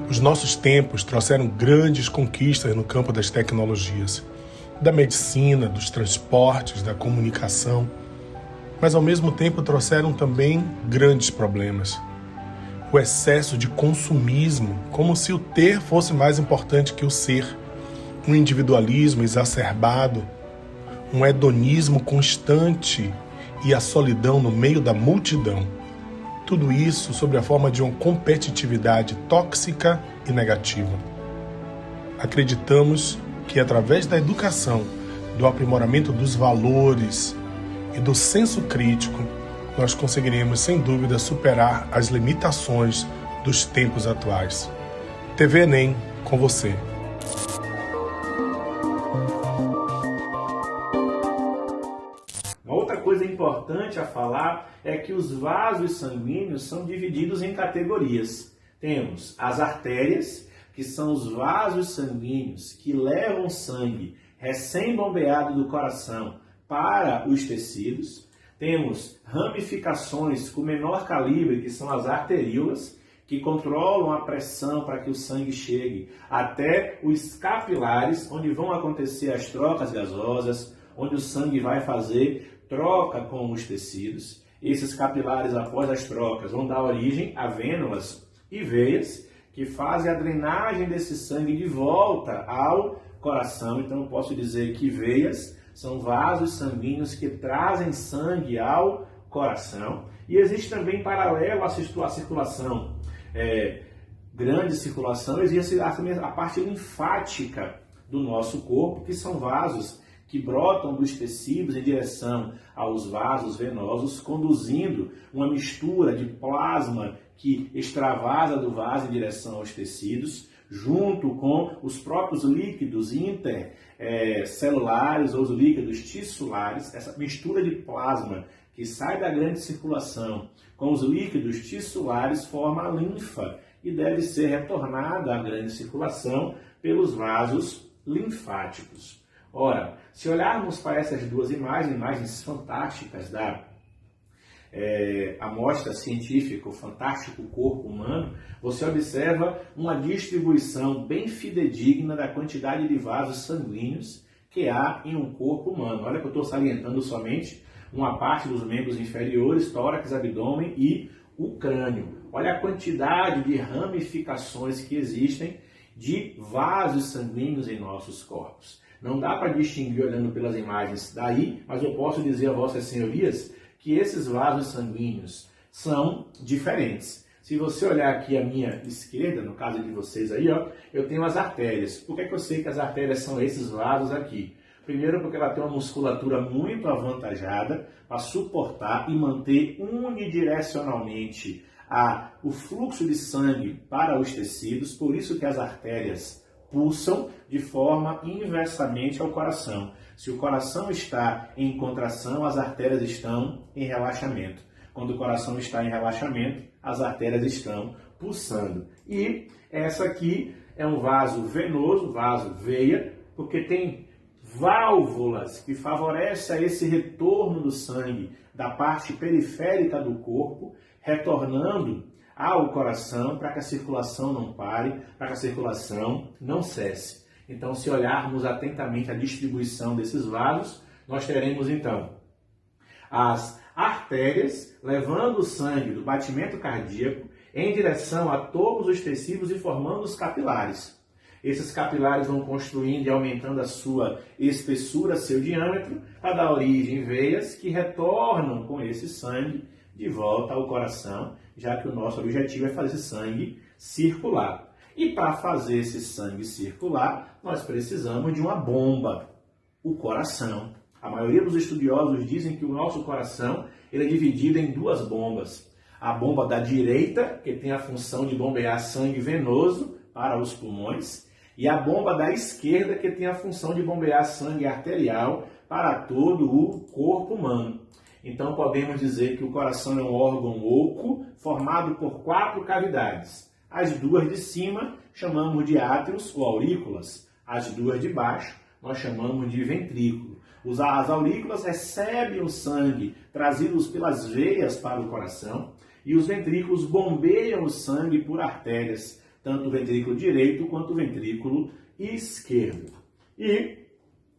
Os nossos tempos trouxeram grandes conquistas no campo das tecnologias, da medicina, dos transportes, da comunicação, mas ao mesmo tempo trouxeram também grandes problemas. O excesso de consumismo, como se o ter fosse mais importante que o ser, um individualismo exacerbado, um hedonismo constante e a solidão no meio da multidão. Tudo isso sob a forma de uma competitividade tóxica e negativa. Acreditamos que através da educação, do aprimoramento dos valores e do senso crítico, nós conseguiremos, sem dúvida, superar as limitações dos tempos atuais. TV Enem, com você. Uma outra coisa importante a falar é que os vasos sanguíneos são divididos em categorias. Temos as artérias, que são os vasos sanguíneos que levam sangue recém-bombeado do coração para os tecidos. Temos ramificações com menor calibre, que são as arteríolas, que controlam a pressão para que o sangue chegue até os capilares, onde vão acontecer as trocas gasosas, onde o sangue vai fazer troca com os tecidos. Esses capilares, após as trocas, vão dar origem a vênulas e veias, que fazem a drenagem desse sangue de volta ao coração. Então, eu posso dizer que veias são vasos sanguíneos que trazem sangue ao coração. E existe também, paralelo à circulação, grande circulação, existe a parte linfática do nosso corpo, que são vasos que brotam dos tecidos em direção aos vasos venosos, conduzindo uma mistura de plasma que extravasa do vaso em direção aos tecidos, junto com os próprios líquidos intercelulares ou os líquidos tissulares. Essa mistura de plasma que sai da grande circulação com os líquidos tissulares forma a linfa e deve ser retornada à grande circulação pelos vasos linfáticos. Ora, se olharmos para essas duas imagens fantásticas da amostra científica, o fantástico corpo humano, você observa uma distribuição bem fidedigna da quantidade de vasos sanguíneos que há em um corpo humano. Olha que eu estou salientando somente uma parte dos membros inferiores, tórax, abdômen e o crânio. Olha a quantidade de ramificações que existem de vasos sanguíneos em nossos corpos. Não dá para distinguir olhando pelas imagens daí, mas eu posso dizer a vossas senhorias que esses vasos sanguíneos são diferentes. Se você olhar aqui à minha esquerda, no caso de vocês aí, eu tenho as artérias. Por que eu sei que as artérias são esses vasos aqui? Primeiro, porque ela tem uma musculatura muito avantajada para suportar e manter unidirecionalmente o fluxo de sangue para os tecidos. Por isso que as artérias pulsam de forma inversamente ao coração. Se o coração está em contração, as artérias estão em relaxamento. Quando o coração está em relaxamento, as artérias estão pulsando. E essa aqui é um vaso venoso, vaso veia, porque tem válvulas que favorecem esse retorno do sangue da parte periférica do corpo, retornando ao coração para que a circulação não pare, para que a circulação não cesse. Então, se olharmos atentamente a distribuição desses vasos, nós teremos então as artérias levando o sangue do batimento cardíaco em direção a todos os tecidos e formando os capilares. Esses capilares vão construindo e aumentando a sua espessura, seu diâmetro, para dar origem a veias que retornam com esse sangue de volta ao coração, já que o nosso objetivo é fazer sangue circular. E para fazer esse sangue circular, nós precisamos de uma bomba, o coração. A maioria dos estudiosos dizem que o nosso coração ele é dividido em duas bombas. A bomba da direita, que tem a função de bombear sangue venoso para os pulmões, e a bomba da esquerda, que tem a função de bombear sangue arterial para todo o corpo humano. Então podemos dizer que o coração é um órgão oco formado por 4 cavidades. As 2 de cima chamamos de átrios ou aurículas, as 2 de baixo nós chamamos de ventrículo. As aurículas recebem o sangue trazido pelas veias para o coração e os ventrículos bombeiam o sangue por artérias, tanto o ventrículo direito quanto o ventrículo esquerdo. E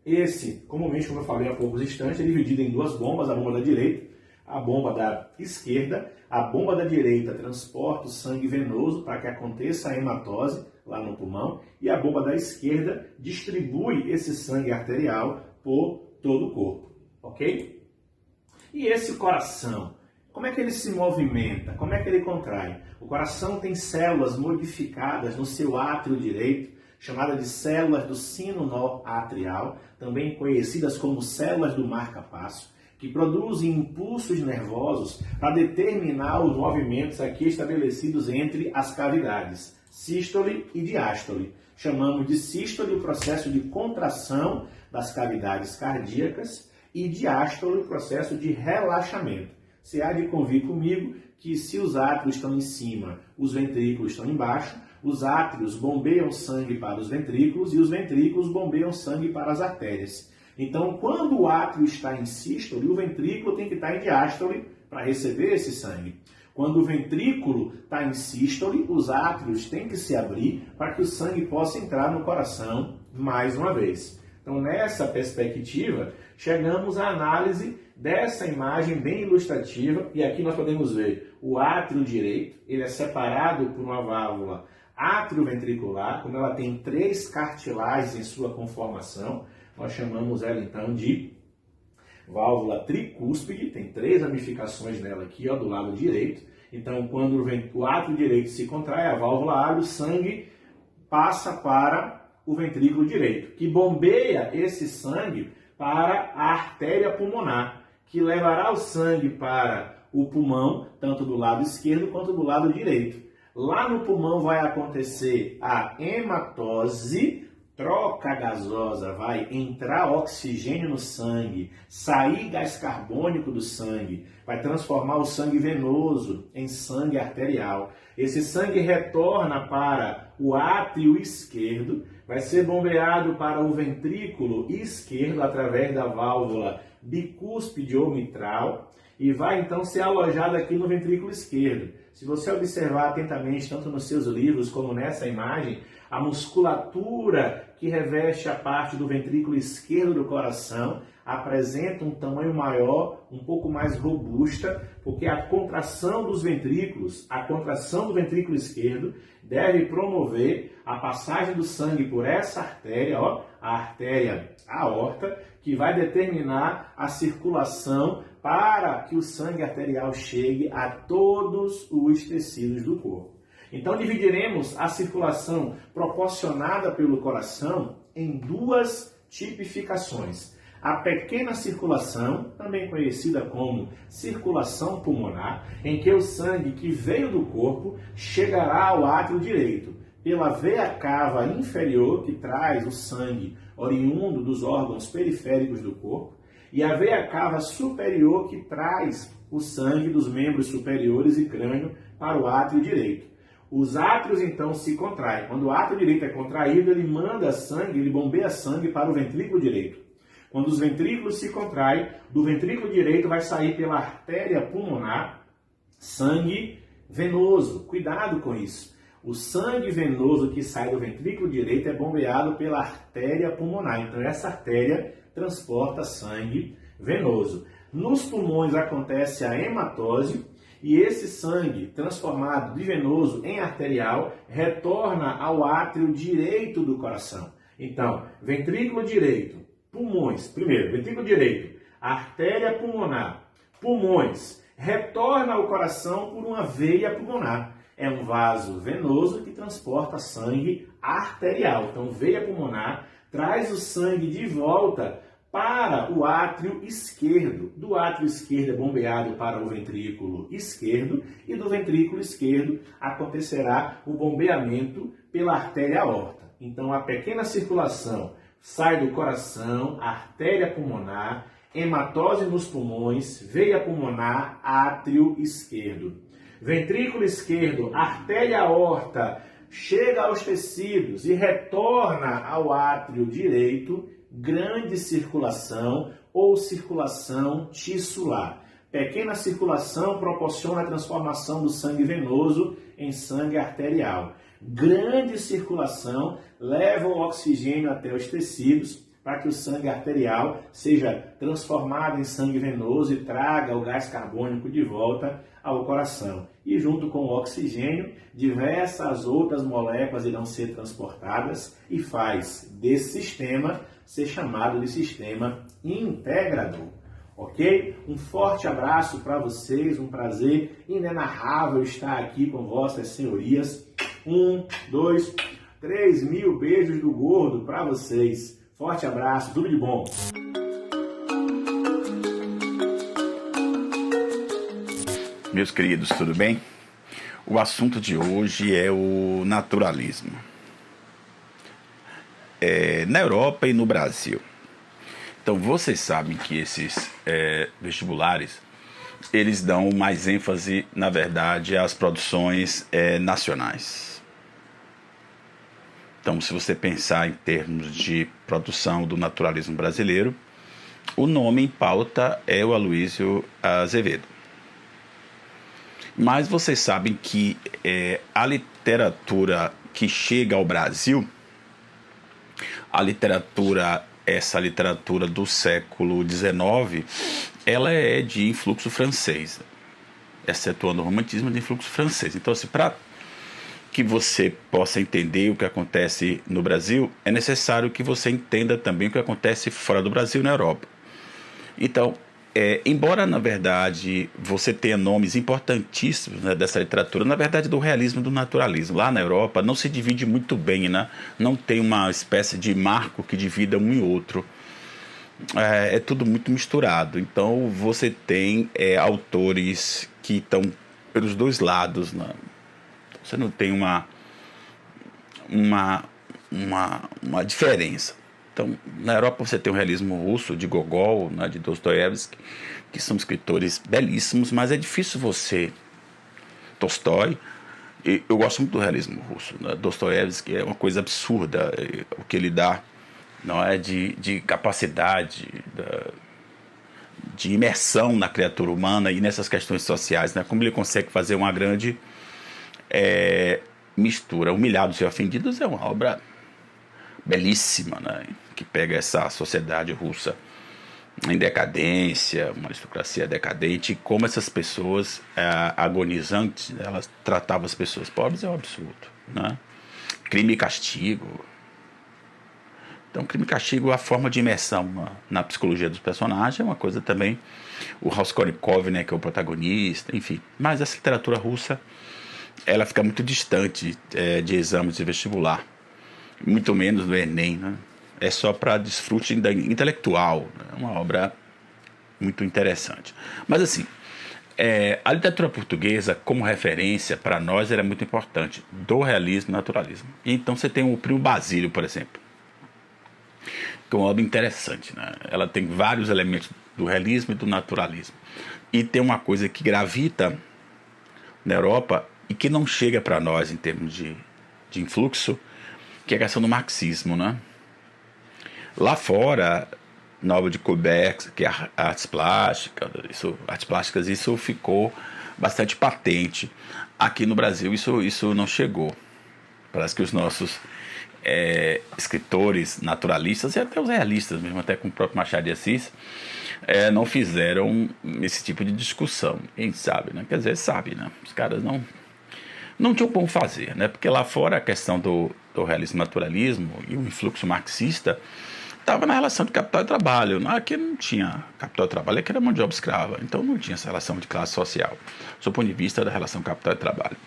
esse, comumente, como eu falei há poucos instantes, é dividido em 2 bombas, a bomba da direita, a bomba da esquerda. A bomba da direita transporta o sangue venoso para que aconteça a hematose lá no pulmão e a bomba da esquerda distribui esse sangue arterial por todo o corpo, ok? E esse coração, como é que ele se movimenta? Como é que ele contrai? O coração tem células modificadas no seu átrio direito, chamadas de células do sino nó atrial, também conhecidas como células do marca-passo, que produzem impulsos nervosos para determinar os movimentos aqui estabelecidos entre as cavidades, sístole e diástole. Chamamos de sístole o processo de contração das cavidades cardíacas e diástole o processo de relaxamento. Você há de convir comigo que se os átrios estão em cima, os ventrículos estão embaixo, os átrios bombeiam sangue para os ventrículos e os ventrículos bombeiam sangue para as artérias. Então, quando o átrio está em sístole, o ventrículo tem que estar em diástole para receber esse sangue. Quando o ventrículo está em sístole, os átrios têm que se abrir para que o sangue possa entrar no coração mais uma vez. Então, nessa perspectiva, chegamos à análise dessa imagem bem ilustrativa. E aqui nós podemos ver o átrio direito, ele é separado por uma válvula atrioventricular, como ela tem 3 cartilagens em sua conformação. Nós chamamos ela então de válvula tricúspide, tem 3 ramificações nela aqui, ó, do lado direito. Então, quando o átrio direito se contrai, a válvula abre, o sangue passa para o ventrículo direito, que bombeia esse sangue para a artéria pulmonar, que levará o sangue para o pulmão, tanto do lado esquerdo quanto do lado direito. Lá no pulmão vai acontecer a hematose, troca gasosa, vai entrar oxigênio no sangue, sair gás carbônico do sangue, vai transformar o sangue venoso em sangue arterial. Esse sangue retorna para o átrio esquerdo, vai ser bombeado para o ventrículo esquerdo através da válvula bicúspide ou mitral e vai então ser alojado aqui no ventrículo esquerdo. Se você observar atentamente, tanto nos seus livros como nessa imagem, a musculatura que reveste a parte do ventrículo esquerdo do coração apresenta um tamanho maior, um pouco mais robusta, porque a contração dos ventrículos, a contração do ventrículo esquerdo, deve promover a passagem do sangue por essa artéria, ó, a artéria aorta, que vai determinar a circulação para que o sangue arterial chegue a todos os tecidos do corpo. Então, dividiremos a circulação proporcionada pelo coração em 2 tipificações. A pequena circulação, também conhecida como circulação pulmonar, em que o sangue que veio do corpo chegará ao átrio direito, pela veia cava inferior, que traz o sangue oriundo dos órgãos periféricos do corpo, e a veia cava superior, que traz o sangue dos membros superiores e crânio para o átrio direito. Os átrios, então, se contraem. Quando o átrio direito é contraído, ele manda sangue, ele bombeia sangue para o ventrículo direito. Quando os ventrículos se contraem, do ventrículo direito vai sair pela artéria pulmonar sangue venoso. Cuidado com isso. O sangue venoso que sai do ventrículo direito é bombeado pela artéria pulmonar. Então, essa artéria transporta sangue venoso. Nos pulmões acontece a hematose, e esse sangue, transformado de venoso em arterial, retorna ao átrio direito do coração. Então, ventrículo direito, pulmões, primeiro, ventrículo direito, artéria pulmonar, pulmões, retorna ao coração por uma veia pulmonar. É um vaso venoso que transporta sangue arterial. Então, veia pulmonar traz o sangue de volta para o átrio esquerdo. Do átrio esquerdo é bombeado para o ventrículo esquerdo e do ventrículo esquerdo acontecerá o bombeamento pela artéria aorta. Então, a pequena circulação sai do coração, artéria pulmonar, hematose nos pulmões, veia pulmonar, átrio esquerdo. Ventrículo esquerdo, artéria aorta, chega aos tecidos e retorna ao átrio direito, grande circulação ou circulação tissular. Pequena circulação proporciona a transformação do sangue venoso em sangue arterial. Grande circulação leva o oxigênio até os tecidos para que o sangue arterial seja transformado em sangue venoso e traga o gás carbônico de volta ao coração. E junto com o oxigênio, diversas outras moléculas irão ser transportadas e faz desse sistema ser chamado de sistema integrador. Ok? Um forte abraço para vocês, um prazer inenarrável estar aqui com vossas senhorias. 1, 2, 3 mil beijos do gordo para vocês. Forte abraço, tudo de bom. Meus queridos, tudo bem? O assunto de hoje é o naturalismo. Na Europa e no Brasil. Então, vocês sabem que esses vestibulares, eles dão mais ênfase, na verdade, às produções nacionais. Então, se você pensar em termos de produção do naturalismo brasileiro, o nome em pauta é o Aloysio Azevedo. Mas vocês sabem que a literatura que chega ao Brasil, essa literatura do século XIX, ela é de influxo francês, excetuando o romantismo, de influxo francês. Então, assim, para que você possa entender o que acontece no Brasil, é necessário que você entenda também o que acontece fora do Brasil e na Europa. Então, embora, na verdade, você tenha nomes importantíssimos, né, dessa literatura, na verdade, do realismo e do naturalismo, lá na Europa não se divide muito bem, né? Não tem uma espécie de marco que divida um e outro. É tudo muito misturado. Então, você tem autores que estão pelos dois lados, né? Você não tem uma diferença. Então, na Europa você tem o realismo russo, de Gogol, né, de Dostoiévski, que são escritores belíssimos, mas é difícil você... Tolstói, eu gosto muito do realismo russo, né? Dostoiévski é uma coisa absurda, o que ele dá, não é, de capacidade, de imersão na criatura humana e nessas questões sociais, né? Como ele consegue fazer uma grande mistura. Humilhados e Ofendidos é uma obra belíssima, né? Que pega essa sociedade russa em decadência, uma aristocracia decadente, e como essas pessoas agonizantes, elas tratavam as pessoas pobres, é um absurdo, né? Crime e Castigo. Então, Crime e Castigo, a forma de imersão na psicologia dos personagens é uma coisa também. O Raskolnikov, né, que é o protagonista, enfim. Mas essa literatura russa, ela fica muito distante de exames de vestibular, muito menos do Enem, né? É só para desfrute intelectual, né? É uma obra muito interessante. Mas assim, a literatura portuguesa como referência para nós era muito importante, do realismo e naturalismo. E então você tem o Primo Basílio, por exemplo, que é uma obra interessante, né? Ela tem vários elementos do realismo e do naturalismo. E tem uma coisa que gravita na Europa e que não chega para nós em termos de influxo, que é a questão do marxismo, né? Lá fora, na obra de Courbet, que é artes plásticas, isso ficou bastante patente. Aqui no Brasil isso não chegou. Parece que os nossos escritores naturalistas e até os realistas mesmo, até com o próprio Machado de Assis, não fizeram esse tipo de discussão. Quem sabe, né? Quer dizer, sabe, né? Os caras não tinham como fazer, né? Porque lá fora a questão do realismo naturalismo e o influxo marxista estava na relação de capital e trabalho. Aqui não tinha capital e trabalho, aqui era mão de obra escrava, então não tinha essa relação de classe social, do ponto de vista da relação capital e trabalho.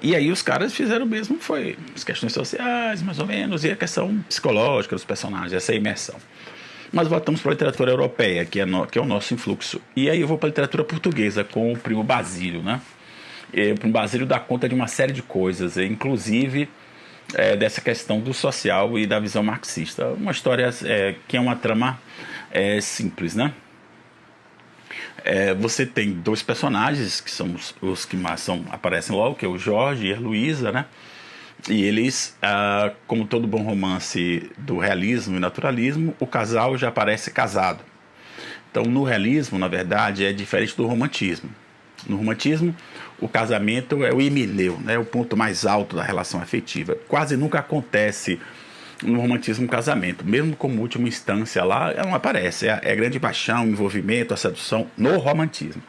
E aí os caras fizeram mesmo, foi as questões sociais, mais ou menos, e a questão psicológica dos personagens, essa imersão. Mas voltamos para a literatura europeia, que é o nosso influxo. E aí eu vou para a literatura portuguesa, com o Primo Basílio, né? O Primo Basílio dá conta de uma série de coisas, inclusive dessa questão do social e da visão marxista. Uma história que é uma trama simples, né? Você tem dois personagens que são os que mais aparecem logo, que é o Jorge e a Luísa, né? E eles, como todo bom romance do realismo e naturalismo, o casal já aparece casado. Então, no realismo, na verdade, é diferente do romantismo. No romantismo, o casamento é o himeneu, né? O ponto mais alto da relação afetiva. Quase nunca acontece no romantismo um casamento. Mesmo como última instância lá, ela não aparece. É a grande paixão, o envolvimento, a sedução no romantismo.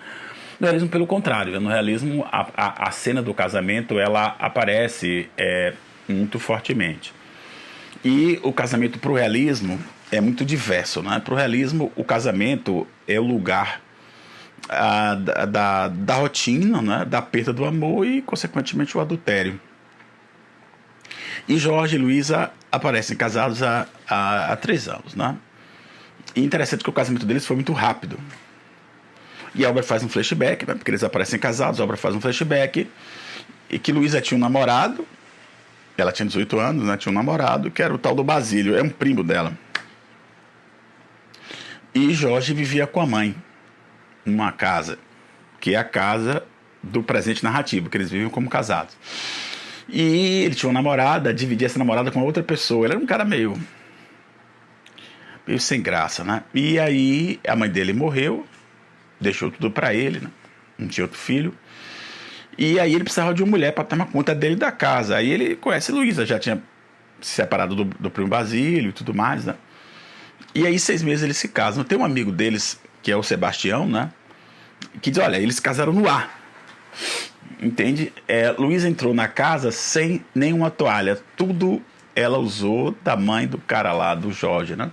No realismo, pelo contrário. No realismo, a cena do casamento, ela aparece muito fortemente. E o casamento para o realismo é muito diverso, né? Para o realismo, o casamento é o lugar da rotina, né? Da perda do amor e, consequentemente, o adultério. E Jorge e Luísa aparecem casados há 3 anos, né? E interessante que o casamento deles foi muito rápido. E a obra faz um flashback, né? Porque eles aparecem casados, a obra faz um flashback, e que Luísa tinha um namorado, ela tinha 18 anos, né? Tinha um namorado, que era o tal do Basílio, é um primo dela. E Jorge vivia com a mãe, numa casa, que é a casa do presente narrativo, que eles vivem como casados. E ele tinha uma namorada, dividia essa namorada com outra pessoa. Ele era um cara meio sem graça, né? E aí a mãe dele morreu, deixou tudo pra ele, né? Não tinha outro filho. E aí ele precisava de uma mulher para tomar conta dele da casa. Aí ele conhece Luísa, já tinha se separado do primo Basílio e tudo mais, né? E aí 6 meses eles se casam. Tem um amigo deles, que é o Sebastião, né? Que diz, olha, eles casaram no ar. Entende? Luísa entrou na casa sem nenhuma toalha. Tudo ela usou da mãe do cara lá, do Jorge, né?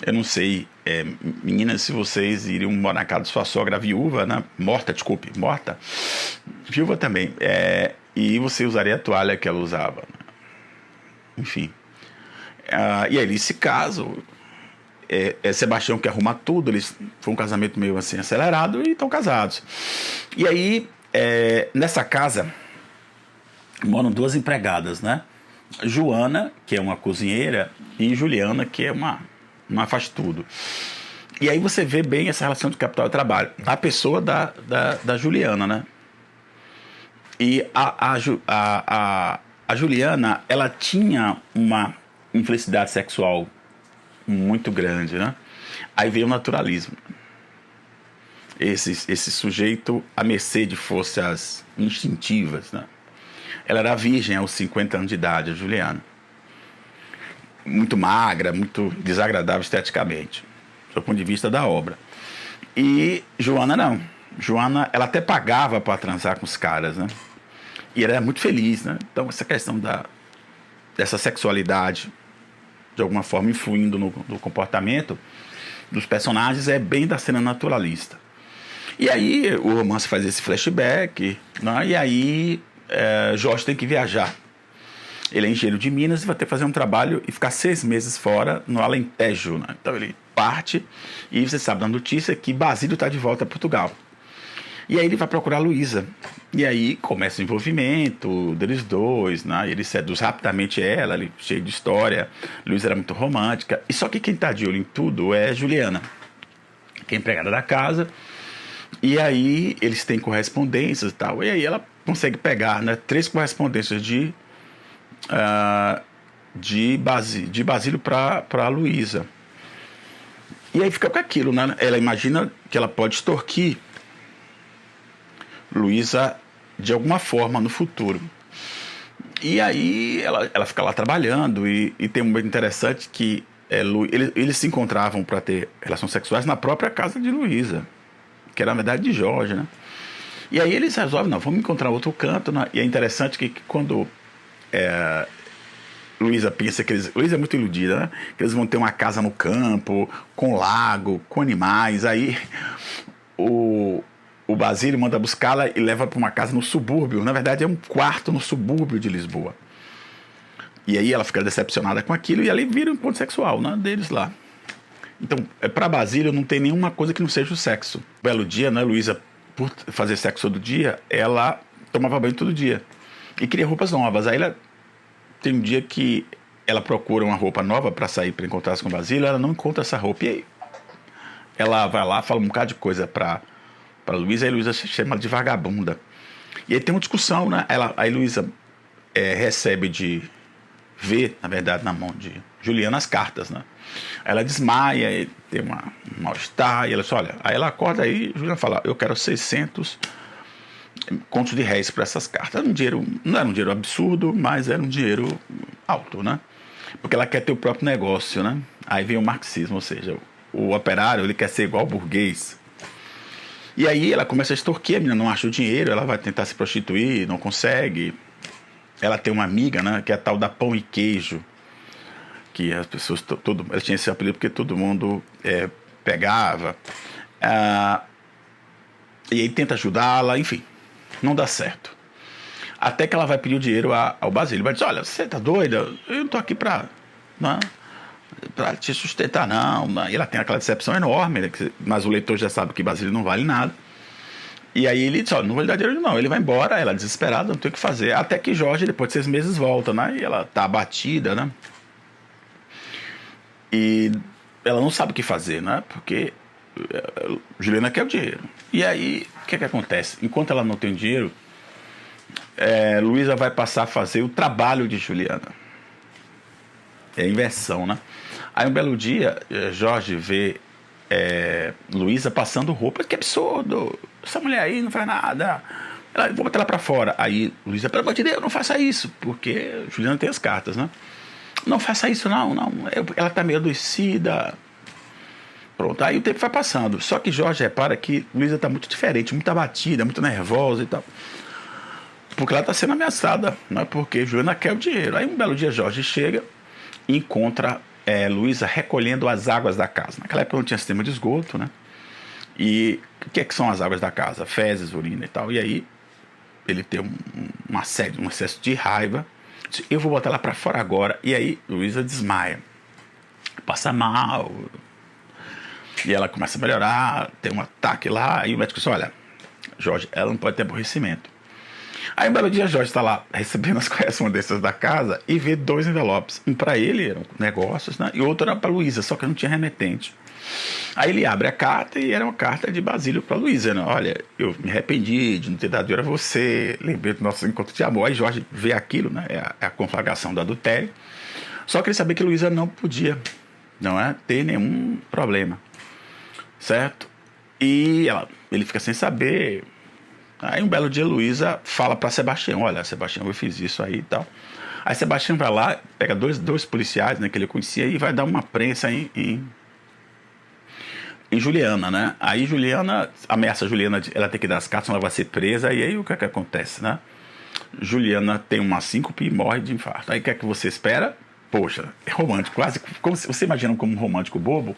Eu não sei, meninas, se vocês iriam morar na casa de sua sogra viúva, né? Morta. Viúva também. E você usaria a toalha que ela usava. Né? Enfim. E aí eles se casam. Sebastião que arruma tudo. Foi um casamento meio assim acelerado e estão casados. E aí, nessa casa, moram 2 empregadas, né? Joana, que é uma cozinheira, e Juliana, que é uma faz tudo. E aí você vê bem essa relação de capital e trabalho. A pessoa da Juliana, né? E a Juliana, ela tinha uma infelicidade sexual muito grande, né? Aí veio o naturalismo. Esse sujeito à mercê de forças instintivas, né? Ela era virgem aos 50 anos de idade, a Juliana. Muito magra, muito desagradável esteticamente, do ponto de vista da obra. E Joana não. Joana, ela até pagava para transar com os caras, né? E ela era muito feliz, né? Então, essa questão dessa sexualidade, de alguma forma, influindo no comportamento dos personagens, é bem da cena naturalista. E aí, o romance faz esse flashback, né? E aí, Jorge tem que viajar. Ele é engenheiro de Minas e vai ter que fazer um trabalho e ficar 6 meses fora no Alentejo, né? Então ele parte e você sabe da notícia que Basílio está de volta a Portugal. E aí ele vai procurar Luísa. E aí começa o envolvimento deles dois, né? Ele seduz rapidamente ela, ele, cheio de história. Luísa era muito romântica. E só que quem está de olho em tudo é Juliana, que é empregada da casa. E aí eles têm correspondências e tal. E aí ela consegue pegar, né, 3 correspondências de Basílio para Luísa. E aí fica com aquilo, né? Ela imagina que ela pode extorquir Luísa de alguma forma no futuro. E aí ela fica lá trabalhando e tem um momento interessante que eles se encontravam para ter relações sexuais na própria casa de Luísa, que era na verdade de Jorge, né? E aí eles resolvem, não, vamos encontrar outro canto, né? E é interessante que quando Luísa pensa que Luísa é muito iludida, né? Que eles vão ter uma casa no campo, com lago, com animais. Aí o Basílio manda buscá-la e leva para uma casa no subúrbio. Na verdade, é um quarto no subúrbio de Lisboa. E aí ela fica decepcionada com aquilo e ali vira um ponto sexual, né, deles lá. Então, para Basílio não tem nenhuma coisa que não seja o sexo. Um belo dia, né, Luísa, por fazer sexo todo dia, ela tomava banho todo dia. E queria roupas novas. Aí ela tem um dia que ela procura uma roupa nova para sair, para encontrar-se com o Basílio, ela não encontra essa roupa. E aí ela vai lá, fala um bocado de coisa para Luísa, e a Luísa chama ela de vagabunda. E aí tem uma discussão, né? Aí Luísa recebe vê, na verdade, na mão de Juliana as cartas, né? Ela desmaia, e tem um mal-estar, e ela diz, olha, aí ela acorda aí, Juliana fala, eu quero 600 contos de réis para essas cartas. Era um dinheiro, não era um dinheiro absurdo, mas era um dinheiro alto, né? Porque ela quer ter o próprio negócio, né? Aí vem o marxismo, ou seja, o operário, ele quer ser igual ao burguês. E aí ela começa a extorquir, a menina não acha o dinheiro, ela vai tentar se prostituir, não consegue. Ela tem uma amiga, né, que é a tal da Pão e Queijo, que as pessoas, ela tinha esse apelido porque todo mundo pegava. E aí tenta ajudá-la, enfim, não dá certo. Até que ela vai pedir o dinheiro ao Basílio. Vai dizer, olha, você tá doida? Eu não tô aqui pra te sustentar, não. E ela tem aquela decepção enorme, né? Mas o leitor já sabe que Basílio não vale nada. E aí ele diz, olha, não vou lhe dar dinheiro não. Ele vai embora, ela desesperada, não tem o que fazer. Até que Jorge, depois de 6 meses, volta, né? E ela tá abatida, né? E ela não sabe o que fazer, né? Porque Juliana quer o dinheiro. E aí, o que acontece? Enquanto ela não tem dinheiro, Luísa vai passar a fazer o trabalho de Juliana. É a inversão, né? Aí um belo dia, Jorge vê Luísa passando roupa. Que absurdo! Essa mulher aí não faz nada. Vou botar ela pra fora. Aí Luísa, pelo amor de Deus, não faça isso. Porque Juliana tem as cartas, né? Não faça isso, não. Ela tá meio adoecida. Pronto, aí o tempo vai passando. Só que Jorge repara que Luísa tá muito diferente, muito abatida, muito nervosa e tal. Porque ela tá sendo ameaçada, não é? Porque Juliana quer o dinheiro. Aí um belo dia Jorge chega e encontra Luísa recolhendo as águas da casa. Naquela época não tinha sistema de esgoto, né? E o que são as águas da casa? Fezes, urina e tal. E aí ele tem um excesso de raiva. Diz, eu vou botar ela pra fora agora. E aí Luísa desmaia. Passa mal. E ela começa a melhorar, tem um ataque lá. E o médico diz, olha, Jorge, ela não pode ter aborrecimento. Aí um belo dia Jorge está lá recebendo as correspondências da casa e vê 2 envelopes. Um para ele, eram negócios, né? E outro era para Luísa, só que não tinha remetente. Aí ele abre a carta e era uma carta de Basílio para Luísa, né? Olha, eu me arrependi de não ter dado dinheiro a você, lembrei do nosso encontro de amor. Aí Jorge vê aquilo, né? É a conflagração do adultério. Só que ele sabia que Luísa não podia, ter nenhum problema, certo? E ele fica sem saber. Aí um belo dia Luísa fala para Sebastião, olha, Sebastião, eu fiz isso aí e tal. Aí Sebastião vai lá, pega dois policiais, né, que ele conhecia, e vai dar uma prensa em Juliana, né? Aí Juliana ameaça Juliana, ela tem que dar as cartas, ela vai ser presa. E aí o que acontece, né? Juliana tem uma síncope e morre de infarto. Aí o que você espera? Poxa, é romântico, quase como você imagina como um romântico bobo,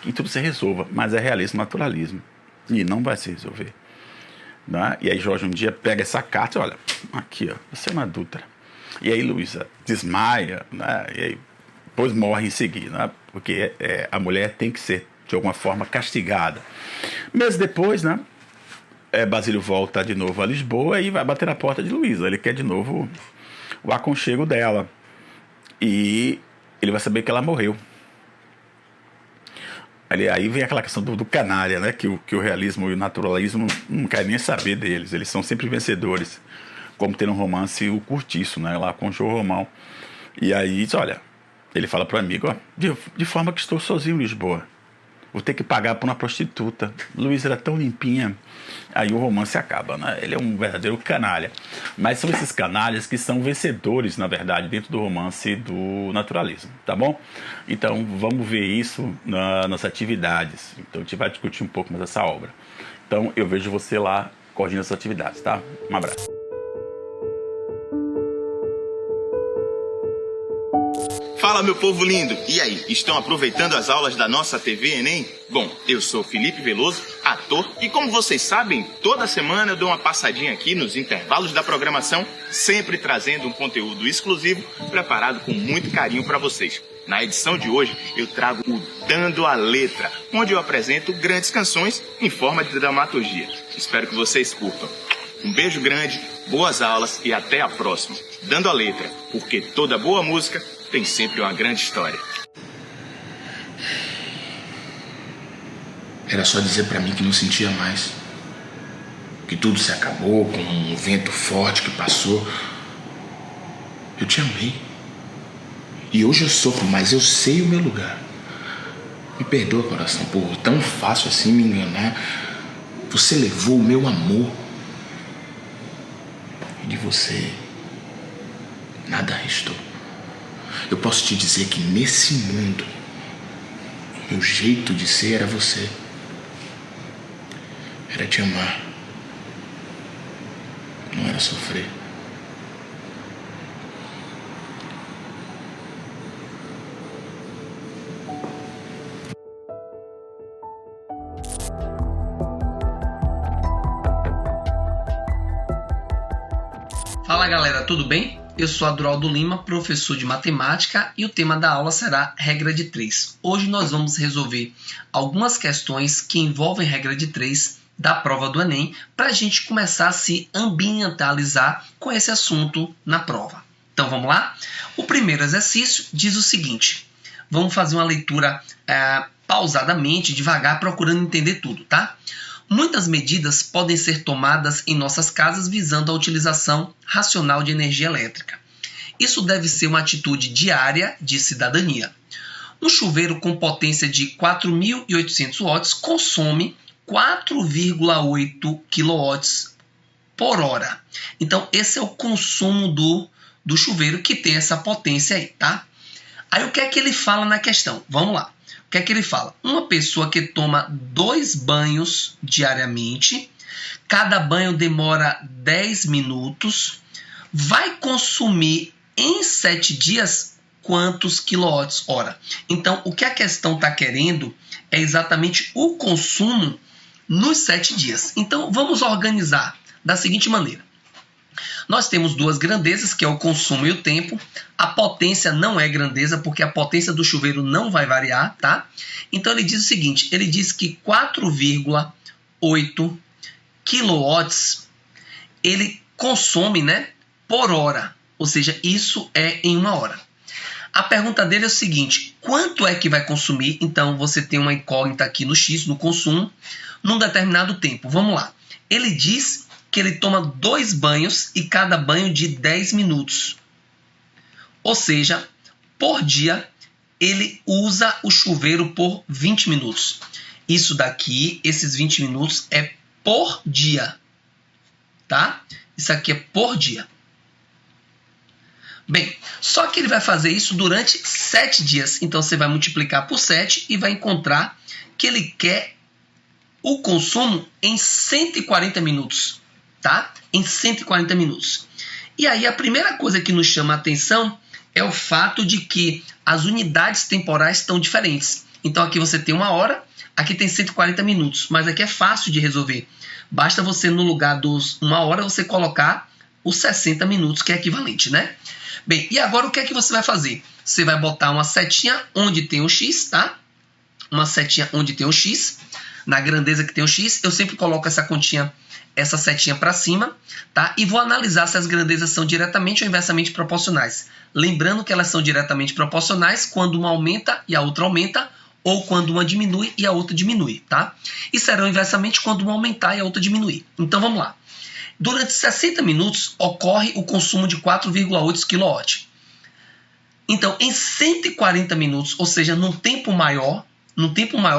que tudo se resolva, mas é realismo, naturalismo, e não vai se resolver, né? E aí Jorge um dia pega essa carta e olha, aqui ó, você é uma adulta. E aí Luísa desmaia, né? E aí depois morre em seguida, né? Porque a mulher tem que ser de alguma forma castigada. Meses depois, né? Basílio volta de novo a Lisboa e vai bater na porta de Luísa. Ele quer de novo o aconchego dela. E ele vai saber que ela morreu. Aí vem aquela questão do canalha, né? Que o realismo e o naturalismo não querem nem saber deles. Eles são sempre vencedores. Como tem no romance o Curtiço, né? Lá com o João Romão. E aí diz, olha, ele fala para o amigo, ó, de forma que estou sozinho em Lisboa. Vou ter que pagar por uma prostituta. Luísa era tão limpinha. Aí o romance acaba, né? Ele é um verdadeiro canalha. Mas são esses canalhas que são vencedores, na verdade, dentro do romance do naturalismo, tá bom? Então, vamos ver isso nas atividades. Então, a gente vai discutir um pouco mais essa obra. Então, eu vejo você lá coordenando essas atividades, tá? Um abraço. Fala, meu povo lindo! E aí, estão aproveitando as aulas da nossa TV Enem? Bom, eu sou Felipe Veloso, ator, e como vocês sabem, toda semana eu dou uma passadinha aqui nos intervalos da programação, sempre trazendo um conteúdo exclusivo, preparado com muito carinho para vocês. Na edição de hoje, eu trago o Dando a Letra, onde eu apresento grandes canções em forma de dramaturgia. Espero que vocês curtam. Um beijo grande, boas aulas e até a próxima. Dando a letra, porque toda boa música tem sempre uma grande história. Era só dizer pra mim que não sentia mais. Que tudo se acabou com um vento forte que passou. Eu te amei. E hoje eu sofro, mas eu sei o meu lugar. Me perdoa, coração, por tão fácil assim me enganar. Você levou o meu amor. E de você nada restou. Eu posso te dizer que nesse mundo meu jeito de ser era você. Era te amar. Não era sofrer. Fala galera, tudo bem? Eu sou Adroaldo Lima, professor de matemática, e o tema da aula será regra de 3. Hoje nós vamos resolver algumas questões que envolvem regra de 3 da prova do Enem, para a gente começar a se ambientalizar com esse assunto na prova. Então vamos lá? O primeiro exercício diz o seguinte, vamos fazer uma leitura pausadamente, devagar, procurando entender tudo, tá? Muitas medidas podem ser tomadas em nossas casas visando a utilização racional de energia elétrica. Isso deve ser uma atitude diária de cidadania. Um chuveiro com potência de 4.800 watts consome 4,8 kW por hora. Então, esse é o consumo do chuveiro que tem essa potência aí, tá? Aí, o que é que ele fala na questão? Vamos lá. O que é que ele fala? Uma pessoa que toma 2 banhos diariamente, cada banho demora 10 minutos, vai consumir em 7 dias quantos quilowatts-hora? Então, o que a questão está querendo é exatamente o consumo nos 7 dias. Então, vamos organizar da seguinte maneira. Nós temos 2 grandezas, que é o consumo e o tempo. A potência não é grandeza, porque a potência do chuveiro não vai variar, tá? Então, ele diz o seguinte, ele diz que 4,8 quilowatts ele consome, né, por hora. Ou seja, isso é em 1 hora. A pergunta dele é o seguinte, quanto é que vai consumir? Então, você tem uma incógnita aqui no X, no consumo, num determinado tempo. Vamos lá. Ele diz que ele toma 2 banhos e cada banho de 10 minutos. Ou seja, por dia, ele usa o chuveiro por 20 minutos. Isso daqui, esses 20 minutos, é por dia. Tá? Isso aqui é por dia. Bem, só que ele vai fazer isso durante 7 dias. Então, você vai multiplicar por 7 e vai encontrar que ele quer o consumo em 140 minutos. Tá? Em 140 minutos. E aí, a primeira coisa que nos chama a atenção é o fato de que as unidades temporais estão diferentes. Então, aqui você tem 1 hora, aqui tem 140 minutos. Mas aqui é fácil de resolver. Basta você, no lugar dos 1 hora, você colocar os 60 minutos, que é equivalente, né? Bem, e agora o que é que você vai fazer? Você vai botar uma setinha onde tem o X, tá? Uma setinha onde tem o X. Na grandeza que tem o X, eu sempre coloco essa setinha para cima, tá? E vou analisar se as grandezas são diretamente ou inversamente proporcionais. Lembrando que elas são diretamente proporcionais quando uma aumenta e a outra aumenta, ou quando uma diminui e a outra diminui, tá? E serão inversamente quando uma aumentar e a outra diminuir. Então vamos lá. Durante 60 minutos ocorre o consumo de 4,8 kW. Então, em 140 minutos, ou seja, num tempo maior,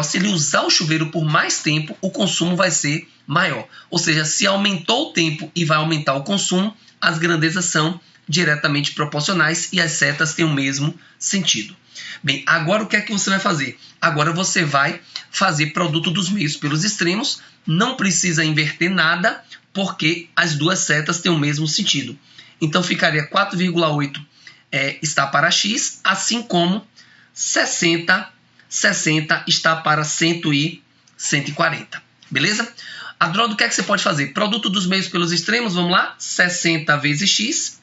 se ele usar o chuveiro por mais tempo, o consumo vai ser maior. Ou seja, se aumentou o tempo e vai aumentar o consumo, as grandezas são diretamente proporcionais e as setas têm o mesmo sentido. Bem, agora o que é que você vai fazer? Agora você vai fazer produto dos meios pelos extremos, não precisa inverter nada, porque as 2 setas têm o mesmo sentido. Então ficaria 4,8 está para X, assim como 60 está para 100 e 140. Beleza? Adroaldo, o que é que você pode fazer? Produto dos meios pelos extremos, vamos lá? 60 vezes X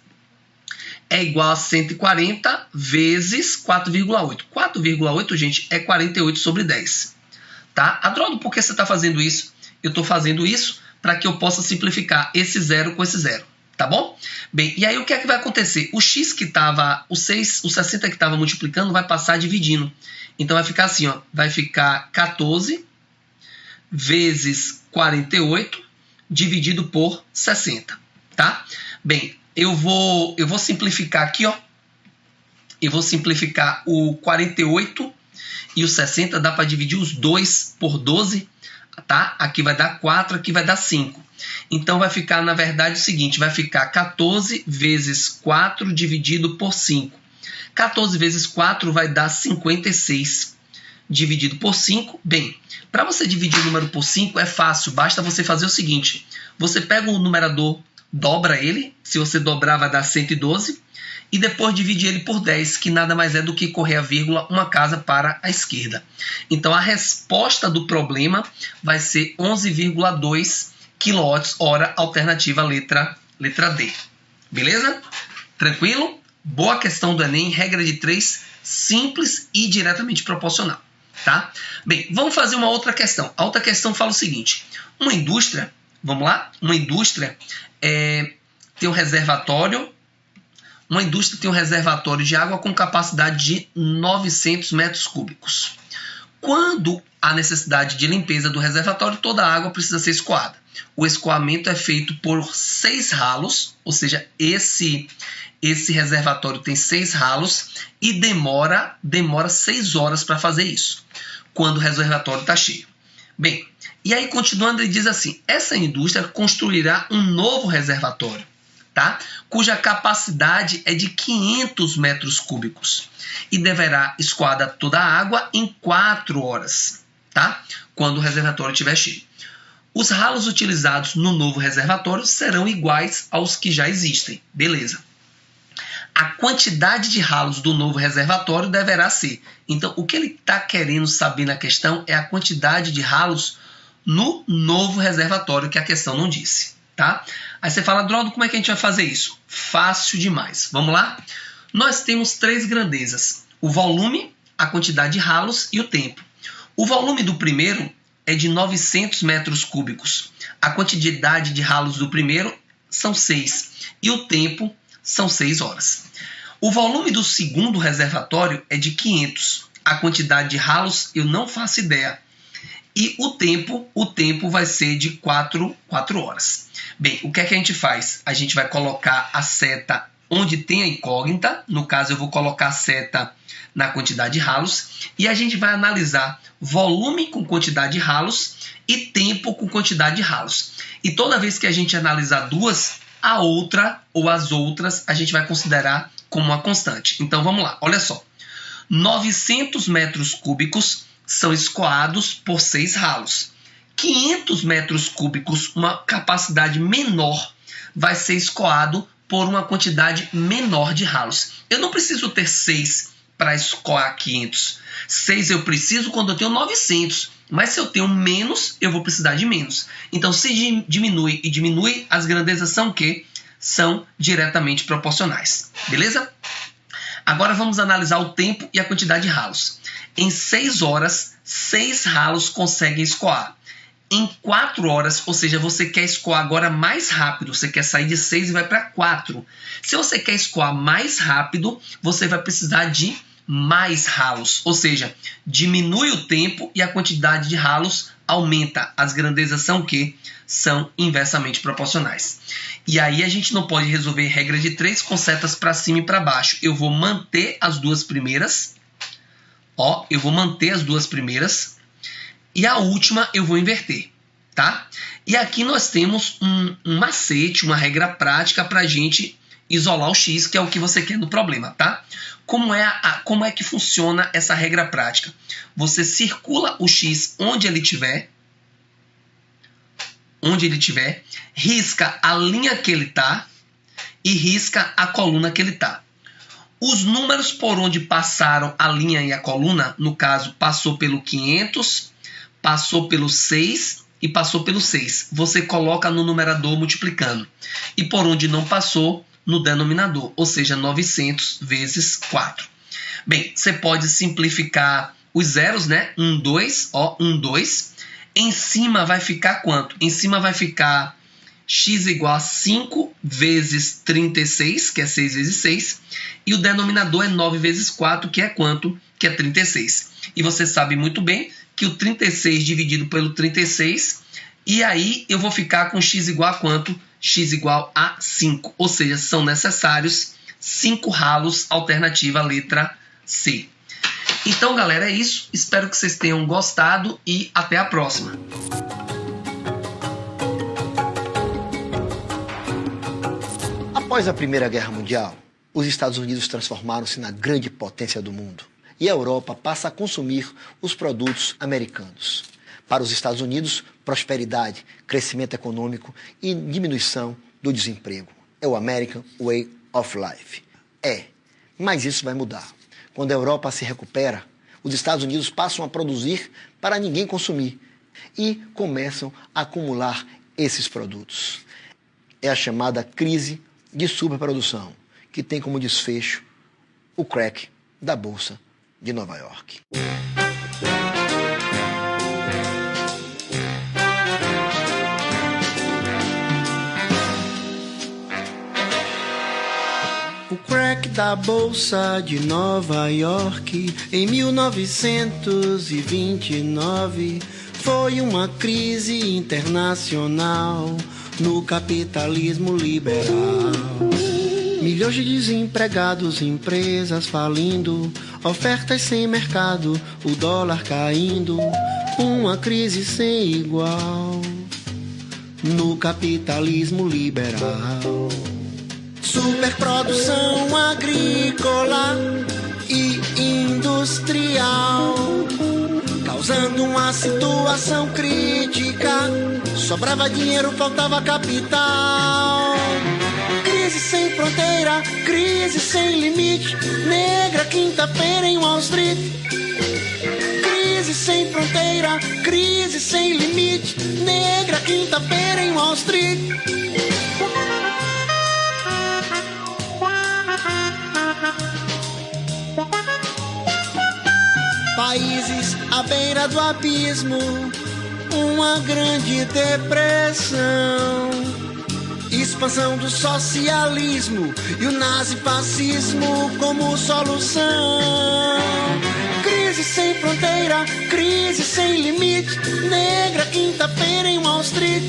é igual a 140 vezes 4,8. 4,8, gente, é 48 sobre 10. Tá? Adroaldo, por que você está fazendo isso? Eu estou fazendo isso para que eu possa simplificar esse zero com esse zero, tá bom? Bem, e aí o que é que vai acontecer? O x que estava, o 60 que estava multiplicando vai passar dividindo. Então vai ficar assim, ó, vai ficar 14 vezes 48 dividido por 60, tá? Bem, eu vou simplificar aqui, ó. Eu vou simplificar o 48 e o 60, dá para dividir os dois por 12, tá? Aqui vai dar 4, aqui vai dar 5. Então vai ficar, na verdade, o seguinte, vai ficar 14 vezes 4 dividido por 5. 14 vezes 4 vai dar 56 dividido por 5. Bem, para você dividir o número por 5 é fácil, basta você fazer o seguinte. Você pega o numerador, dobra ele, se você dobrar vai dar 112, e depois divide ele por 10, que nada mais é do que correr a vírgula uma casa para a esquerda. Então a resposta do problema vai ser 11,2 kWh, alternativa letra D. Beleza? Tranquilo? Boa questão do Enem, regra de 3, simples e diretamente proporcional. Tá? Bem, vamos fazer uma outra questão. A outra questão fala o seguinte. Uma indústria, vamos lá? Uma indústria tem um reservatório. Uma indústria tem um reservatório de água com capacidade de 900 metros cúbicos. Quando há necessidade de limpeza do reservatório, toda a água precisa ser escoada. O escoamento é feito por 6 ralos, ou seja, esse reservatório tem 6 ralos e demora 6 horas para fazer isso, quando o reservatório está cheio. Bem, e aí continuando ele diz assim, essa indústria construirá um novo reservatório, tá? Cuja capacidade é de 500 metros cúbicos e deverá escoar toda a água em 4 horas, tá? Quando o reservatório estiver cheio. Os ralos utilizados no novo reservatório serão iguais aos que já existem, beleza? A quantidade de ralos do novo reservatório deverá ser. Então, o que ele está querendo saber na questão é a quantidade de ralos no novo reservatório, que a questão não disse, tá? Aí você fala, Dródo, como é que a gente vai fazer isso? Fácil demais. Vamos lá? Nós temos 3 grandezas. O volume, a quantidade de ralos e o tempo. O volume do primeiro é de 900 metros cúbicos. A quantidade de ralos do primeiro são 6. E o tempo são 6 horas. O volume do segundo reservatório é de 500. A quantidade de ralos eu não faço ideia. E o tempo vai ser de 4 horas. Bem, o que é que a gente faz? A gente vai colocar a seta onde tem a incógnita. No caso, eu vou colocar a seta na quantidade de ralos. E a gente vai analisar volume com quantidade de ralos e tempo com quantidade de ralos. E toda vez que a gente analisar duas, a outra ou as outras a gente vai considerar como uma constante. Então vamos lá, olha só. 900 metros cúbicos são escoados por 6 ralos. 500 metros cúbicos, uma capacidade menor, vai ser escoado por uma quantidade menor de ralos. Eu não preciso ter 6 para escoar 500. 6 eu preciso quando eu tenho 900. Mas se eu tenho menos, eu vou precisar de menos. Então, se diminui e diminui, as grandezas são o quê? São diretamente proporcionais. Beleza? Agora vamos analisar o tempo e a quantidade de ralos. Em 6 horas, 6 ralos conseguem escoar. Em 4 horas, ou seja, você quer escoar agora mais rápido, você quer sair de 6 e vai para 4. Se você quer escoar mais rápido, você vai precisar de mais ralos, ou seja, diminui o tempo e a quantidade de ralos aumenta. As grandezas são o quê? São inversamente proporcionais. E aí a gente não pode resolver regra de 3 com setas para cima e para baixo. Eu vou manter as duas primeiras. Ó, eu vou manter as duas primeiras. E a última eu vou inverter, tá? E aqui nós temos um macete, uma regra prática para a gente isolar o x, que é o que você quer no problema, tá? Como é que funciona essa regra prática? Você circula o x onde ele tiver, risca a linha que ele está e risca a coluna que ele está. Os números por onde passaram a linha e a coluna, no caso, passou pelo 500, passou pelo 6 e passou pelo 6. Você coloca no numerador multiplicando. E por onde não passou, no denominador, ou seja, 900 vezes 4. Bem, você pode simplificar os zeros, né? 1, 2, ó, 1, 2. Em cima vai ficar quanto? Em cima vai ficar x igual a 5 vezes 36, que é 6 vezes 6, e o denominador é 9 vezes 4, que é quanto? Que é 36. E você sabe muito bem que o 36 dividido pelo 36, e aí eu vou ficar com x igual a quanto? X igual a 5, ou seja, são necessários 5 ralos, alternativa letra C. Então, galera, é isso. Espero que vocês tenham gostado e até a próxima. Após a Primeira Guerra Mundial, os Estados Unidos transformaram-se na grande potência do mundo e a Europa passa a consumir os produtos americanos. Para os Estados Unidos, prosperidade, crescimento econômico e diminuição do desemprego. É o American Way of Life. Mas isso vai mudar. Quando a Europa se recupera, os Estados Unidos passam a produzir para ninguém consumir e começam a acumular esses produtos. É a chamada crise de superprodução, que tem como desfecho o crack da Bolsa de Nova York. O crack da Bolsa de Nova York em 1929 foi uma crise internacional no capitalismo liberal. Milhões de desempregados, empresas falindo, ofertas sem mercado, o dólar caindo, uma crise sem igual no capitalismo liberal. Superprodução agrícola e industrial, causando uma situação crítica. Sobrava dinheiro, faltava capital. Crise sem fronteira, crise sem limite. Negra quinta-feira em Wall Street. Crise sem fronteira, crise sem limite. Negra quinta-feira em Wall Street. Países à beira do abismo, uma grande depressão, expansão do socialismo e o nazifascismo como solução. Crise sem fronteira, crise sem limite. Negra quinta-feira em Wall Street.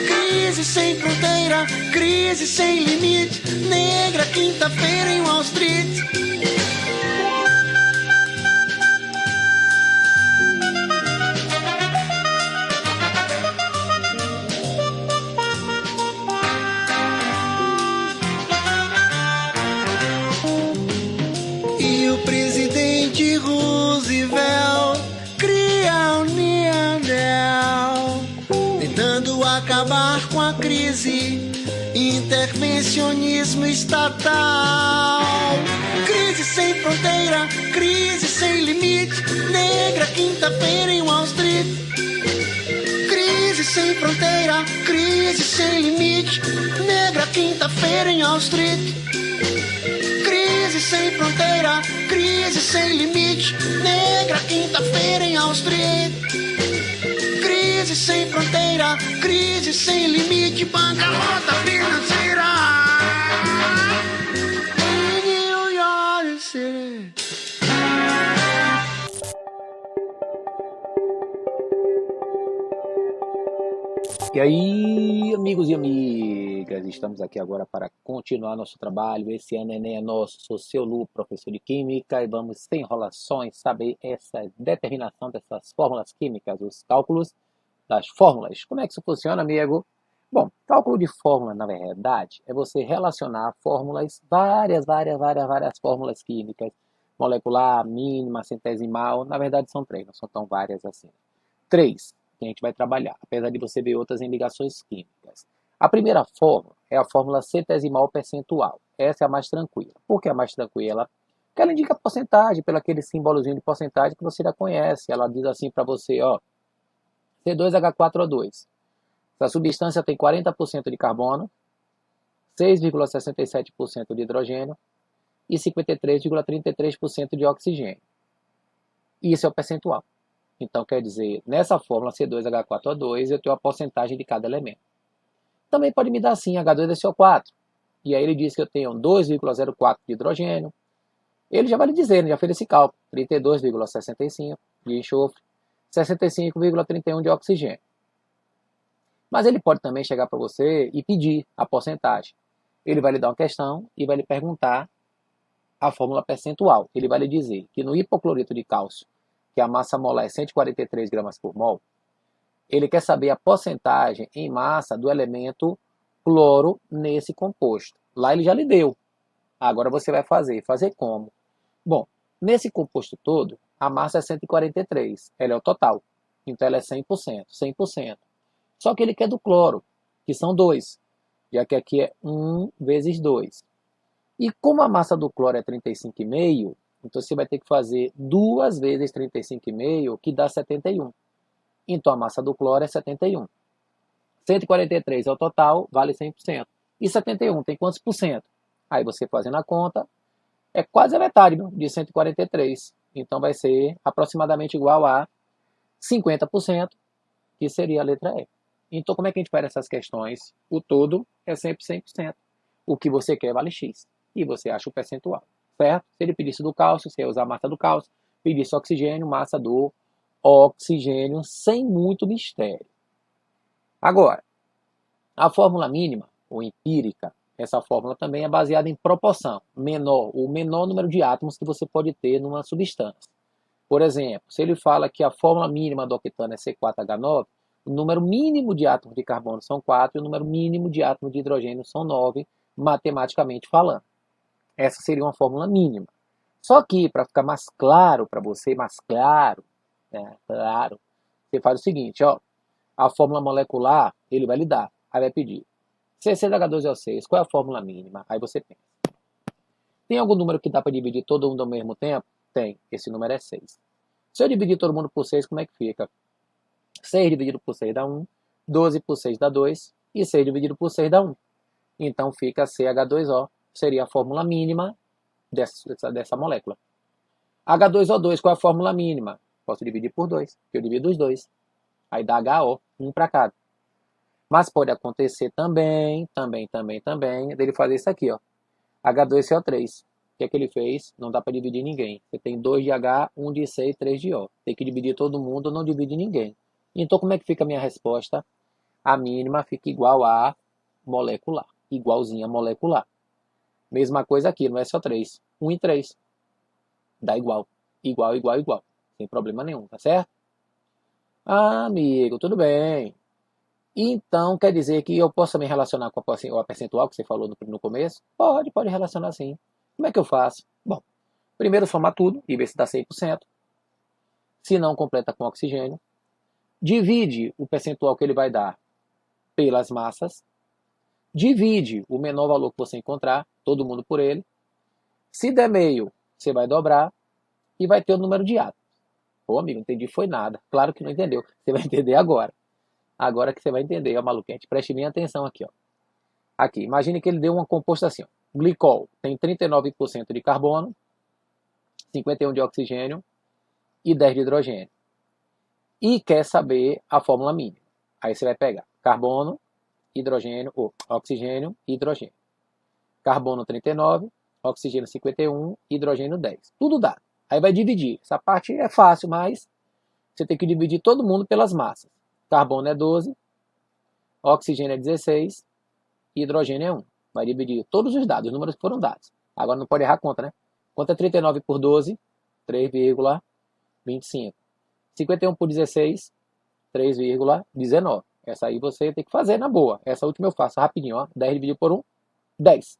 Crise sem fronteira, crise sem limite. Negra quinta-feira em Wall Street. E o presidente Roosevelt cria a União, tentando acabar com a crise, intervencionismo estatal. Crise sem fronteira, crise sem limite. Negra quinta-feira em Wall Street. Crise sem fronteira, crise sem limite. Negra quinta-feira em Wall Street. Crise sem fronteira, crise sem limite. Negra quinta-feira em Wall Street. Crise sem fronteira, crise sem limite. Bancarrota financeira em New York City. E aí, amigos e amigas, estamos aqui agora para continuar nosso trabalho. Esse ano Enem é nosso, sou seu Lu, professor de Química, e vamos, sem enrolações, saber essa determinação dessas fórmulas químicas, os cálculos das fórmulas. Como é que isso funciona, amigo? Bom, cálculo de fórmula, na verdade, é você relacionar fórmulas, várias fórmulas químicas, molecular, mínima, centesimal, na verdade são 3, não são tão várias assim. 3. Que a gente vai trabalhar, apesar de você ver outras em ligações químicas. A primeira fórmula é a fórmula centesimal percentual. Essa é a mais tranquila. Por que é a mais tranquila? Porque ela indica porcentagem, pelo aquele símbolozinho de porcentagem que você já conhece. Ela diz assim para você, ó, C2H4O2. Essa substância tem 40% de carbono, 6,67% de hidrogênio e 53,33% de oxigênio. Isso é o percentual. Então, quer dizer, nessa fórmula C2H4O2, eu tenho a porcentagem de cada elemento. Também pode me dar assim, H2SO4. E aí ele diz que eu tenho 2,04 de hidrogênio. Ele já vai lhe dizer, já fez esse cálculo. 32,65 de enxofre, 65,31 de oxigênio. Mas ele pode também chegar para você e pedir a porcentagem. Ele vai lhe dar uma questão e vai lhe perguntar a fórmula percentual. Ele vai lhe dizer que no hipoclorito de cálcio, que a massa molar é 143 gramas por mol, ele quer saber a porcentagem em massa do elemento cloro nesse composto. Lá ele já lhe deu. Agora você vai fazer. Fazer como? Bom, nesse composto todo, a massa é 143. Ela é o total. Então ela é 100%. 100%. Só que ele quer do cloro, que são 2. Já que aqui é 1 vezes 2. E como a massa do cloro é 35,5, então você vai ter que fazer 2 vezes 35,5, que dá 71. Então a massa do cloro é 71. 143 é o total, vale 100%. E 71 tem quantos por cento? Aí você fazendo a conta, é quase a metade de 143. Então vai ser aproximadamente igual a 50%, que seria a letra E. Então como é que a gente faz essas questões? O todo é sempre 100%. O que você quer vale X. E você acha o percentual, certo? Se ele pedisse do cálcio, você ia usar a massa do cálcio. Pedisse oxigênio, massa do oxigênio, sem muito mistério. Agora, a fórmula mínima, ou empírica, essa fórmula também é baseada em proporção. O menor número de átomos que você pode ter numa substância. Por exemplo, se ele fala que a fórmula mínima do octano é C4H9, o número mínimo de átomos de carbono são 4 e o número mínimo de átomos de hidrogênio são 9, matematicamente falando. Essa seria uma fórmula mínima. Só que, para ficar mais claro para você, mais claro, claro, você faz o seguinte, ó, a fórmula molecular, ele vai lhe dar. Aí vai pedir C6H12O6, qual é a fórmula mínima? Aí você pensa. Tem algum número que dá para dividir todo mundo ao mesmo tempo? Tem. Esse número é 6. Se eu dividir todo mundo por 6, como é que fica? 6 dividido por 6 dá 1, 12 por 6 dá 2, e 6 dividido por 6 dá 1. Então fica CH2O, seria a fórmula mínima dessa molécula. H2O2, qual é a fórmula mínima? Posso dividir por 2, eu divido os 2. Aí dá HO, 1 para cada. Mas pode acontecer também, dele fazer isso aqui, ó. H2CO3. O que é que ele fez? Não dá para dividir ninguém. Você tem 2 de H, 1 de C e 3 de O. Tem que dividir todo mundo, não divide ninguém. Então como é que fica a minha resposta? A mínima fica igual a molecular. Igualzinha a molecular. Mesma coisa aqui, no SO3. 1 e 3. Dá igual. Igual. Sem problema nenhum, tá certo? Ah, amigo, tudo bem. Então, quer dizer que eu posso me relacionar com a percentual que você falou no começo? Pode relacionar sim. Como é que eu faço? Bom, primeiro soma tudo e vê se dá 100%. Se não, completa com oxigênio. Divide o percentual que ele vai dar pelas massas. Divide o menor valor que você encontrar, todo mundo por ele. Se der meio, você vai dobrar e vai ter o número de átomos. Ô, amigo, não entendi, foi nada. Claro que não entendeu. Você vai entender agora. Agora que você vai entender, ó, maluquete. Preste bem atenção aqui, ó. Aqui, imagine que ele deu uma composta assim, ó. Glicol tem 39% de carbono, 51% de oxigênio e 10% de hidrogênio. E quer saber a fórmula mínima. Aí você vai pegar carbono, hidrogênio, ou oxigênio e hidrogênio. Carbono 39, oxigênio 51, hidrogênio 10. Tudo dado. Aí vai dividir. Essa parte é fácil, mas você tem que dividir todo mundo pelas massas. Carbono é 12, oxigênio é 16, hidrogênio é 1. Vai dividir todos os dados, os números que foram dados. Agora não pode errar a conta, né? Quanto é 39 por 12? 3,25. 51 por 16? 3,19. Essa aí você tem que fazer na boa. Essa última eu faço rapidinho, ó. 10 dividido por 1, 10.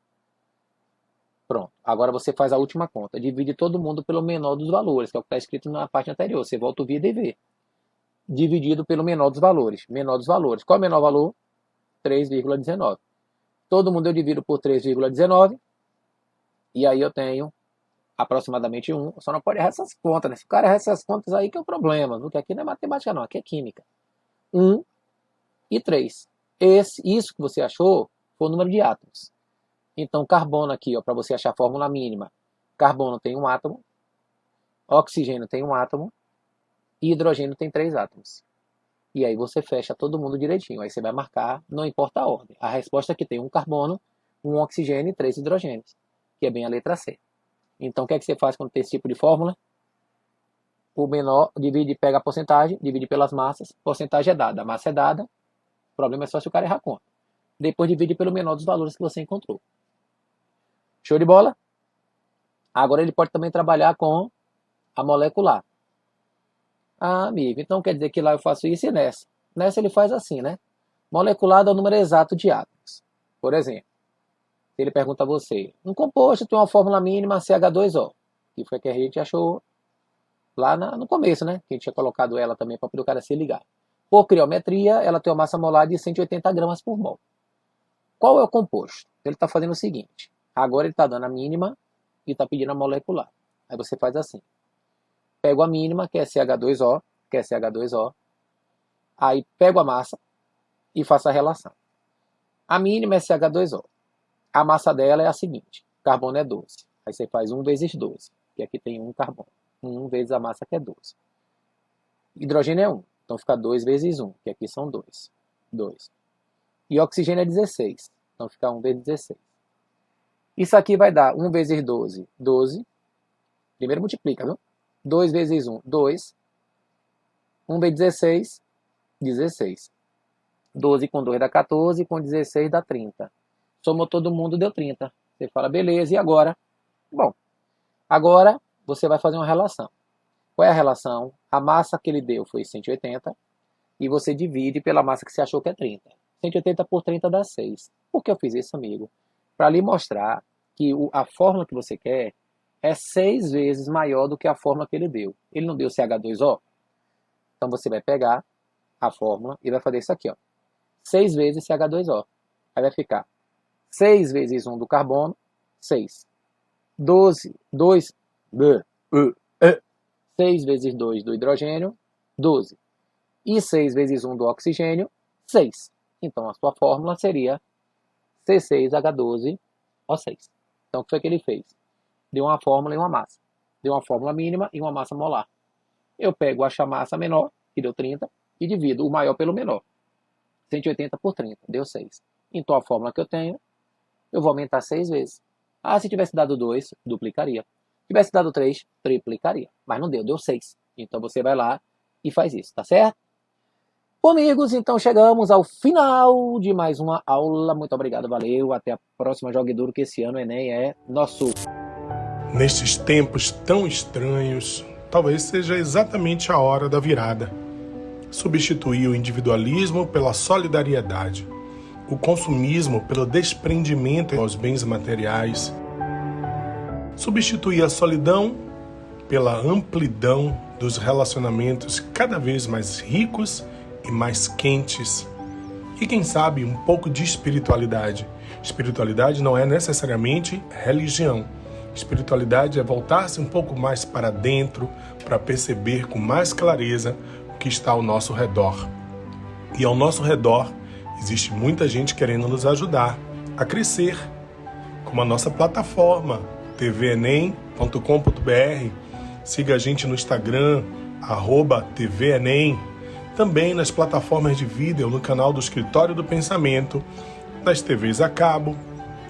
Pronto. Agora você faz a última conta. Divide todo mundo pelo menor dos valores, que é o que está escrito na parte anterior. Você volta o vida e vê. Dividido pelo menor dos valores. Menor dos valores. Qual é o menor valor? 3,19. Todo mundo eu divido por 3,19. E aí eu tenho aproximadamente 1. Só não pode errar essas contas, né? Se o cara errar essas contas aí que é o problema. Porque aqui não é matemática não, aqui é química. 1 e 3. Isso que você achou foi o número de átomos. Então carbono aqui, para você achar a fórmula mínima. Carbono tem um átomo. Oxigênio tem um átomo. e hidrogênio tem 3 átomos. E aí você fecha todo mundo direitinho. Aí você vai marcar, não importa a ordem. A resposta é que tem um carbono, um oxigênio e 3 hidrogênios, que é bem a letra C. Então o que é que você faz quando tem esse tipo de fórmula? O menor pega a porcentagem, divide pelas massas, porcentagem é dada, a massa é dada, o problema é só se o cara errar a conta. Depois divide pelo menor dos valores que você encontrou. Show de bola? Agora ele pode também trabalhar com a molecular. Ah, amigo, então quer dizer que lá eu faço isso e nessa. Nessa ele faz assim, né? Molecular dá o número exato de átomos. Por exemplo, se ele pergunta a você, um composto tem uma fórmula mínima CH2O, que foi que a gente achou lá no começo, né? Que a gente tinha colocado ela também para o cara se ligar. Por criometria, ela tem uma massa molar de 180 gramas por mol. Qual é o composto? Ele está fazendo o seguinte. Agora ele está dando a mínima e está pedindo a molecular. Aí você faz assim. Pego a mínima, que é CH2O, aí pego a massa e faço a relação. A mínima é CH2O. A massa dela é a seguinte. Carbono é 12. Aí você faz 1 vezes 12, que aqui tem 1 carbono. 1 vezes a massa, que é 12. Hidrogênio é 1. Então fica 2 vezes 1, que aqui são 2. 2. E oxigênio é 16. Então fica 1 vezes 16. Isso aqui vai dar 1 vezes 12, 12. Primeiro multiplica, viu? 2 vezes 1, 2. 1 vezes 16, 16. 12 com 2 dá 14, com 16 dá 30. Somou todo mundo, deu 30. Você fala, beleza, e agora? Bom, agora você vai fazer uma relação. Qual é a relação? A massa que ele deu foi 180 e você divide pela massa que você achou que é 30. 180 por 30 dá 6. Por que eu fiz isso, amigo? Para lhe mostrar que a fórmula que você quer é 6 vezes maior do que a fórmula que ele deu. Ele não deu CH2O? Então você vai pegar a fórmula e vai fazer isso aqui, ó. 6 vezes CH2O. Aí vai ficar 6 vezes 1 do carbono, 6. 12, 2, 6 vezes 2 do hidrogênio, 12. E 6 vezes 1 do oxigênio, 6. Então a sua fórmula seria C6H12O6. Então o que foi que ele fez? Deu uma fórmula e uma massa. Deu uma fórmula mínima e uma massa molar. Eu pego a massa menor, que deu 30, e divido o maior pelo menor. 180 por 30, deu 6. Então a fórmula que eu tenho, eu vou aumentar 6 vezes. Ah, se tivesse dado 2, duplicaria. Se tivesse dado 3, triplicaria. Mas não deu, deu 6. Então você vai lá e faz isso, tá certo? Bom, amigos, então chegamos ao final de mais uma aula. Muito obrigado, valeu. Até a próxima. Jogue duro, que esse ano o Enem é nosso. Nestes tempos tão estranhos, talvez seja exatamente a hora da virada. Substituir o individualismo pela solidariedade, o consumismo pelo desprendimento aos bens materiais, substituir a solidão pela amplidão dos relacionamentos cada vez mais ricos e mais quentes. E quem sabe um pouco de espiritualidade. Espiritualidade não é necessariamente religião. Espiritualidade é voltar-se um pouco mais para dentro, para perceber com mais clareza o que está ao nosso redor. E ao nosso redor existe muita gente querendo nos ajudar a crescer, como a nossa plataforma tvenem.com.br. Siga a gente no Instagram, @tvenem. Também nas plataformas de vídeo, no canal do Escritório do Pensamento, nas TVs a cabo,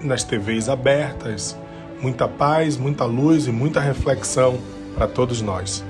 nas TVs abertas. Muita paz, muita luz e muita reflexão para todos nós.